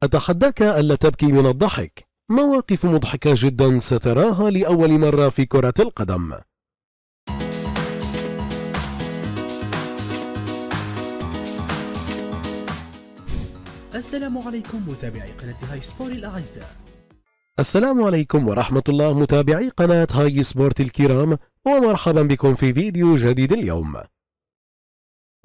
أتحداك ألا تبكي من الضحك. مواقف مضحكة جدا ستراها لأول مرة في كرة القدم. السلام عليكم متابعي قناة هاي سبور الأعزاء. السلام عليكم ورحمة الله متابعي قناة هاي سبورت الكرام، ومرحبا بكم في فيديو جديد اليوم.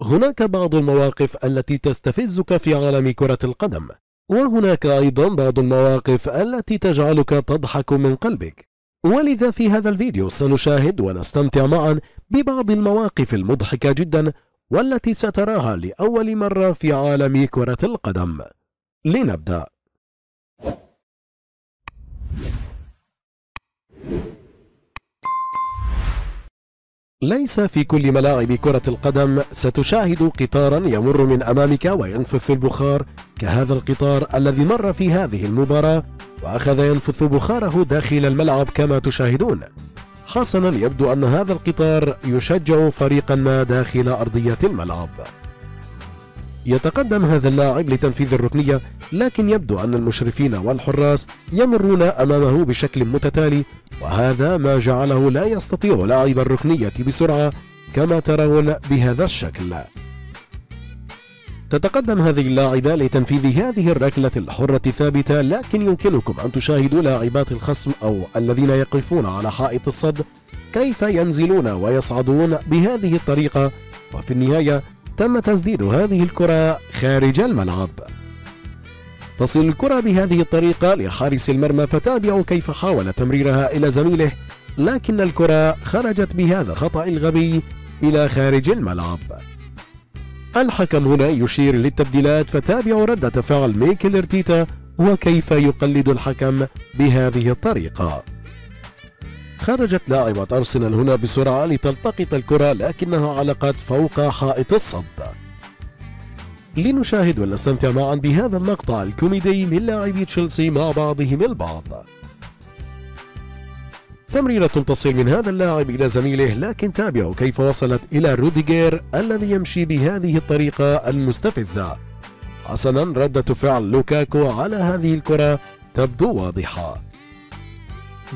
هناك بعض المواقف التي تستفزك في عالم كرة القدم، وهناك أيضا بعض المواقف التي تجعلك تضحك من قلبك، ولذا في هذا الفيديو سنشاهد ونستمتع معا ببعض المواقف المضحكة جدا والتي ستراها لأول مرة في عالم كرة القدم. لنبدأ. ليس في كل ملاعب كرة القدم ستشاهد قطارا يمر من أمامك وينفث البخار كهذا القطار الذي مر في هذه المباراة وأخذ ينفث بخاره داخل الملعب كما تشاهدون. حسنا، يبدو أن هذا القطار يشجع فريقا ما داخل أرضية الملعب. يتقدم هذا اللاعب لتنفيذ الركنية، لكن يبدو أن المشرفين والحراس يمرون أمامه بشكل متتالي، وهذا ما جعله لا يستطيع لاعب الركنية بسرعة كما ترون بهذا الشكل. تتقدم هذه اللاعبة لتنفيذ هذه الركلة الحرة ثابتة، لكن يمكنكم أن تشاهدوا لاعبات الخصم أو الذين يقفون على حائط الصد كيف ينزلون ويصعدون بهذه الطريقة، وفي النهاية تم تسديد هذه الكرة خارج الملعب. تصل الكرة بهذه الطريقة لحارس المرمى، فتابعوا كيف حاول تمريرها إلى زميله، لكن الكرة خرجت بهذا الخطأ الغبي إلى خارج الملعب. الحكم هنا يشير للتبديلات، فتابعوا ردة فعل ميكل ارتيتا وكيف يقلد الحكم بهذه الطريقة. خرجت لاعبة أرسنال هنا بسرعة لتلتقط الكرة، لكنها علقت فوق حائط الصد. لنشاهد ونستمتع معا بهذا المقطع الكوميدي من لاعبي تشيلسي مع بعضهم البعض. تمريرة تصل من هذا اللاعب إلى زميله، لكن تابعوا كيف وصلت إلى روديغير الذي يمشي بهذه الطريقة المستفزة. حسنا، ردة فعل لوكاكو على هذه الكرة تبدو واضحة.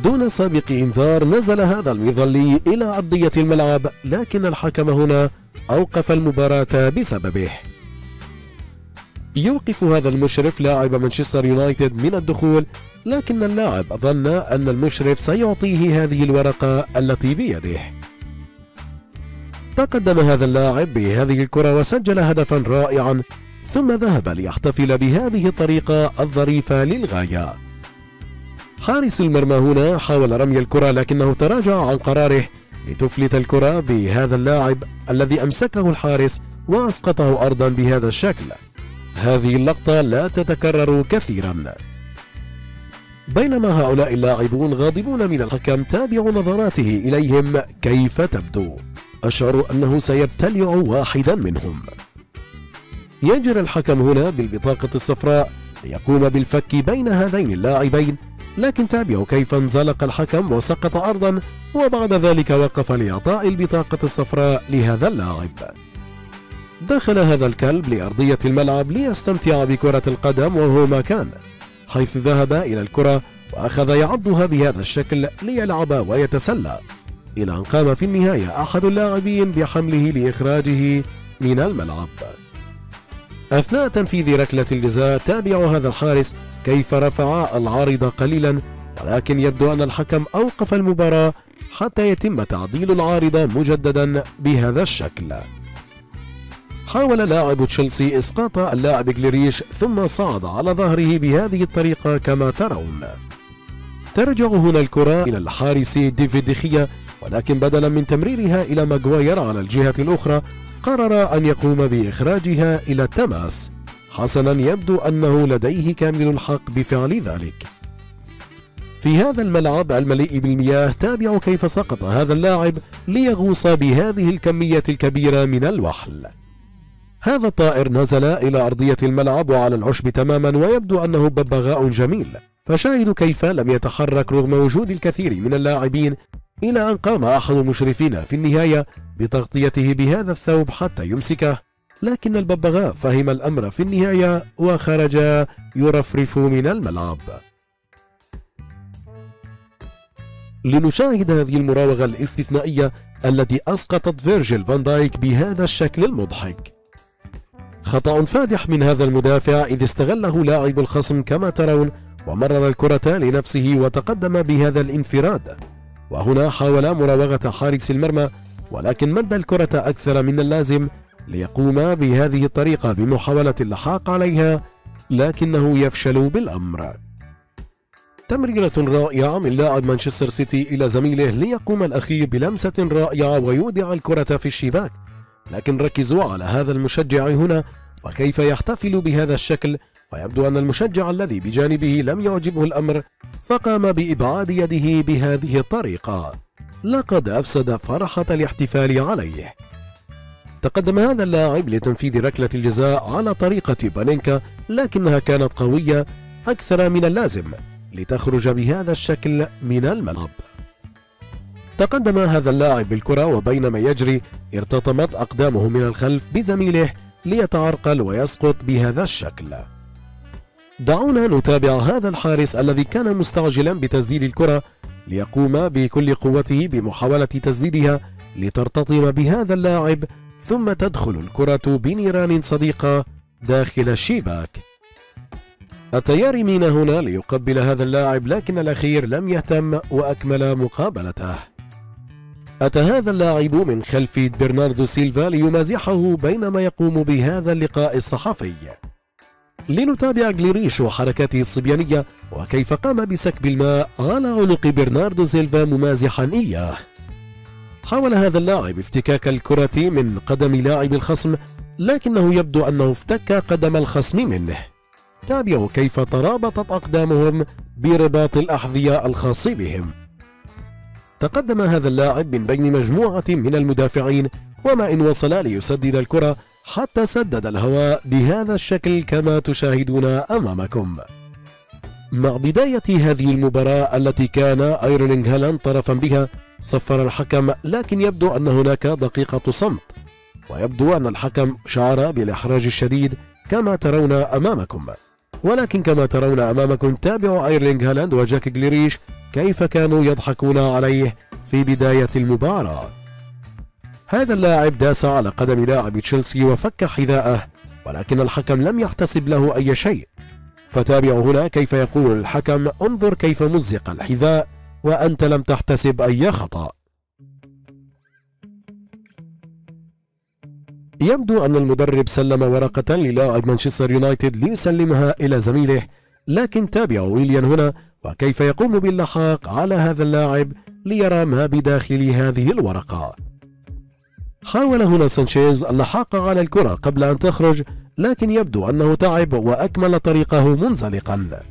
دون سابق إنذار نزل هذا المظلي إلى أرضية الملعب، لكن الحكم هنا أوقف المباراة بسببه. يوقف هذا المشرف لاعب مانشستر يونايتد من الدخول، لكن اللاعب ظن أن المشرف سيعطيه هذه الورقة التي بيده. تقدم هذا اللاعب بهذه الكرة وسجل هدفا رائعا، ثم ذهب ليحتفل بهذه الطريقة الظريفة للغاية. حارس المرمى هنا حاول رمي الكرة، لكنه تراجع عن قراره لتفلت الكرة بهذا اللاعب الذي أمسكه الحارس وأسقطه أرضا بهذا الشكل. هذه اللقطة لا تتكرر كثيرا. بينما هؤلاء اللاعبون غاضبون من الحكم، تابعوا نظراته إليهم كيف تبدو. أشعر أنه سيبتلع واحدا منهم. يجري الحكم هنا بالبطاقة الصفراء ليقوم بالفك بين هذين اللاعبين، لكن تابعوا كيف انزلق الحكم وسقط أرضا، وبعد ذلك وقف لإعطاء البطاقة الصفراء لهذا اللاعب. دخل هذا الكلب لأرضية الملعب ليستمتع بكرة القدم وهو ما كان، حيث ذهب إلى الكرة وأخذ يعضها بهذا الشكل ليلعب ويتسلى، إلى أن قام في النهاية أحد اللاعبين بحمله لإخراجه من الملعب. أثناء تنفيذ ركلة الجزاء تابعوا هذا الحارس كيف رفع العارضة قليلا، ولكن يبدو أن الحكم أوقف المباراة حتى يتم تعديل العارضة مجددا بهذا الشكل. حاول لاعب تشيلسي إسقاط اللاعب جليريش، ثم صعد على ظهره بهذه الطريقة كما ترون. ترجع هنا الكرة إلى الحارس ديفيد دخيا، ولكن بدلا من تمريرها إلى ماغواير على الجهة الأخرى قرر أن يقوم بإخراجها إلى التماس. حسنا، يبدو أنه لديه كامل الحق بفعل ذلك. في هذا الملعب المليء بالمياه تابعوا كيف سقط هذا اللاعب ليغوص بهذه الكمية الكبيرة من الوحل. هذا الطائر نزل إلى أرضية الملعب وعلى العشب تماما، ويبدو أنه ببغاء جميل، فشاهدوا كيف لم يتحرك رغم وجود الكثير من اللاعبين، إلى أن قام أحد المشرفين في النهاية بتغطيته بهذا الثوب حتى يمسكه، لكن الببغاء فهم الأمر في النهاية وخرج يرفرف من الملعب. لنشاهد هذه المراوغة الاستثنائية التي أسقطت فيرجيل فان دايك بهذا الشكل المضحك. خطأ فادح من هذا المدافع إذ استغله لاعب الخصم كما ترون، ومرر الكرة لنفسه وتقدم بهذا الانفراد. وهنا حاول مراوغة حارس المرمى، ولكن مد الكرة أكثر من اللازم ليقوم بهذه الطريقة بمحاولة اللحاق عليها، لكنه يفشل بالأمر. تمريرة رائعة من لاعب مانشستر سيتي إلى زميله ليقوم الأخير بلمسة رائعة ويودع الكرة في الشباك، لكن ركزوا على هذا المشجع هنا وكيف يحتفل بهذا الشكل، ويبدو أن المشجع الذي بجانبه لم يعجبه الأمر فقام بإبعاد يده بهذه الطريقة. لقد أفسد فرحة الاحتفال عليه. تقدم هذا اللاعب لتنفيذ ركلة الجزاء على طريقة بانينكا، لكنها كانت قوية أكثر من اللازم لتخرج بهذا الشكل من الملعب. تقدم هذا اللاعب بالكرة وبينما يجري ارتطمت أقدامه من الخلف بزميله ليتعرقل ويسقط بهذا الشكل. دعونا نتابع هذا الحارس الذي كان مستعجلا بتسديد الكرة ليقوم بكل قوته بمحاولة تسديدها لترتطم بهذا اللاعب، ثم تدخل الكرة بنيران صديقة داخل الشباك. أتى مينا هنا ليقبل هذا اللاعب، لكن الأخير لم يهتم وأكمل مقابلته. أتى هذا اللاعب من خلف برناردو سيلفا ليمازحه بينما يقوم بهذا اللقاء الصحفي. لنتابع جليريش وحركاته الصبيانية وكيف قام بسكب الماء على عنق برناردو سيلفا ممازحا إياه. حاول هذا اللاعب افتكاك الكرة من قدم لاعب الخصم، لكنه يبدو أنه افتك قدم الخصم منه. تابعوا كيف ترابطت أقدامهم برباط الأحذية الخاص بهم. تقدم هذا اللاعب من بين مجموعة من المدافعين، وما إن وصل ليسدد الكرة حتى سدد الهواء بهذا الشكل كما تشاهدون أمامكم. مع بداية هذه المباراة التي كان ايرلينغ هالاند طرفا بها صفر الحكم، لكن يبدو أن هناك دقيقة صمت، ويبدو أن الحكم شعر بالإحراج الشديد كما ترون أمامكم. ولكن كما ترون أمامكم تابعوا ايرلينغ هالاند وجاك جليريش كيف كانوا يضحكون عليه في بداية المباراة. هذا اللاعب داس على قدم لاعب تشيلسي وفك حذاءه، ولكن الحكم لم يحتسب له أي شيء. فتابعوا هنا كيف يقول الحكم: انظر كيف مزق الحذاء وأنت لم تحتسب أي خطأ. يبدو أن المدرب سلم ورقة للاعب مانشستر يونايتد ليسلمها إلى زميله، لكن تابعوا ويليان هنا وكيف يقوم باللحاق على هذا اللاعب ليرى ما بداخل هذه الورقة. حاول هنا سانشيز اللحاق على الكرة قبل أن تخرج، لكن يبدو أنه تعب وأكمل طريقه منزلقا.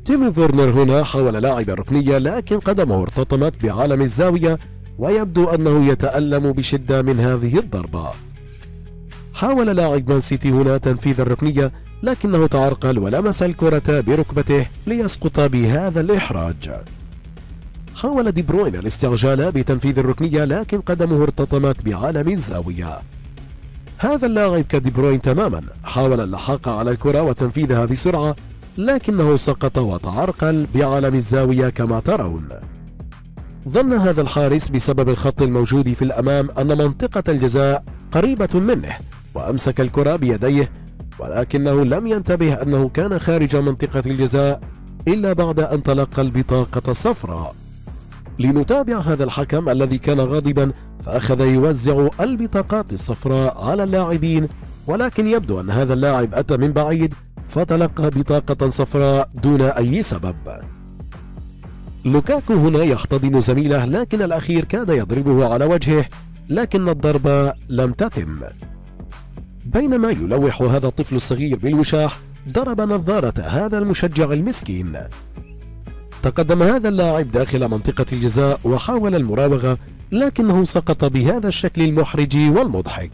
تيمي فيرنر هنا حاول لاعب الركنية، لكن قدمه ارتطمت بعالم الزاوية ويبدو أنه يتألم بشدة من هذه الضربة. حاول لاعب مان سيتي هنا تنفيذ الركنية، لكنه تعرقل ولمس الكرة بركبته ليسقط بهذا الإحراج. حاول دي بروين الاستعجال بتنفيذ الركنية، لكن قدمه ارتطمت بعالم الزاوية. هذا اللاعب كدي بروين تماما حاول اللحاق على الكرة وتنفيذها بسرعة، لكنه سقط وتعرقل بعالم الزاوية كما ترون. ظن هذا الحارس بسبب الخط الموجود في الأمام أن منطقة الجزاء قريبة منه وأمسك الكرة بيديه، ولكنه لم ينتبه أنه كان خارج منطقة الجزاء إلا بعد أن تلقى البطاقة الصفراء. لنتابع هذا الحكم الذي كان غاضبا، فأخذ يوزع البطاقات الصفراء على اللاعبين، ولكن يبدو أن هذا اللاعب أتى من بعيد فتلقى بطاقة صفراء دون أي سبب. لوكاكو هنا يحتضن زميله، لكن الأخير كاد يضربه على وجهه، لكن الضربة لم تتم. بينما يلوح هذا الطفل الصغير بالوشاح، ضرب نظارة هذا المشجع المسكين. تقدم هذا اللاعب داخل منطقة الجزاء وحاول المراوغة، لكنه سقط بهذا الشكل المحرج والمضحك.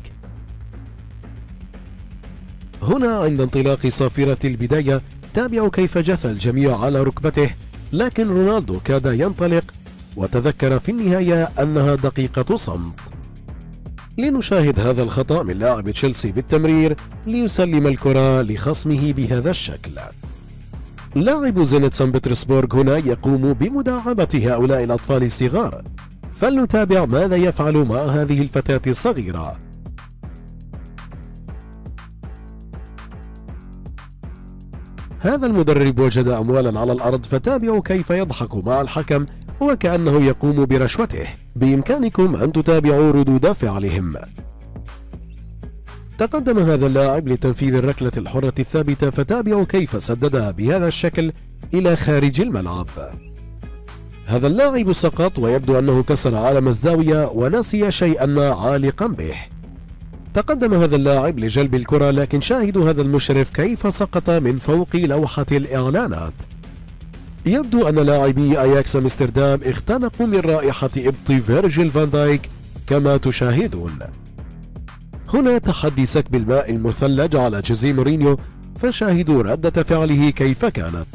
هنا عند انطلاق صافرة البداية تابعوا كيف جثى الجميع على ركبته، لكن رونالدو كاد ينطلق وتذكر في النهاية أنها دقيقة صمت. لنشاهد هذا الخطأ من لاعب تشيلسي بالتمرير ليسلم الكرة لخصمه بهذا الشكل. لاعب زينت سان بطرسبورغ هنا يقوم بمداعبة هؤلاء الأطفال الصغار، فلنتابع ماذا يفعل مع هذه الفتاة الصغيرة. هذا المدرب وجد أموالا على الأرض، فتابعوا كيف يضحك مع الحكم وكأنه يقوم برشوته. بإمكانكم أن تتابعوا ردود فعلهم. تقدم هذا اللاعب لتنفيذ الركلة الحرة الثابتة، فتابعوا كيف سددها بهذا الشكل إلى خارج الملعب. هذا اللاعب سقط ويبدو أنه كسر علم الزاوية ونسي شيئا عالقا به. تقدم هذا اللاعب لجلب الكرة، لكن شاهدوا هذا المشرف كيف سقط من فوق لوحة الإعلانات. يبدو أن لاعبي أياكس أمستردام اختنقوا من رائحة إبط فيرجيل فان دايك كما تشاهدون. هنا تحدي سكب الماء المثلج على جوزيه مورينيو، فشاهدوا ردة فعله كيف كانت.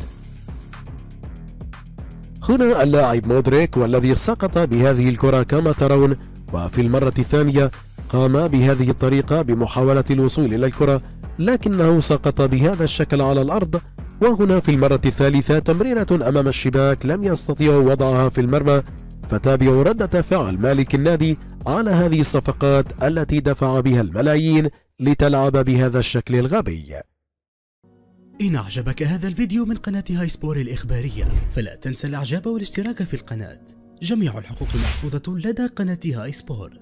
هنا اللاعب مودريك والذي سقط بهذه الكرة كما ترون، وفي المرة الثانية قام بهذه الطريقة بمحاولة الوصول إلى الكرة، لكنه سقط بهذا الشكل على الأرض. وهنا في المرة الثالثة تمريرة أمام الشباك لم يستطيعوا وضعها في المرمى، فتابعوا ردة فعل مالك النادي على هذه الصفقات التي دفع بها الملايين لتلعب بهذا الشكل الغبي. إن أعجبك هذا الفيديو من قناة هاي سبور الإخبارية فلا تنسى الإعجاب والاشتراك في القناة. جميع الحقوق محفوظة لدى قناة هاي سبور.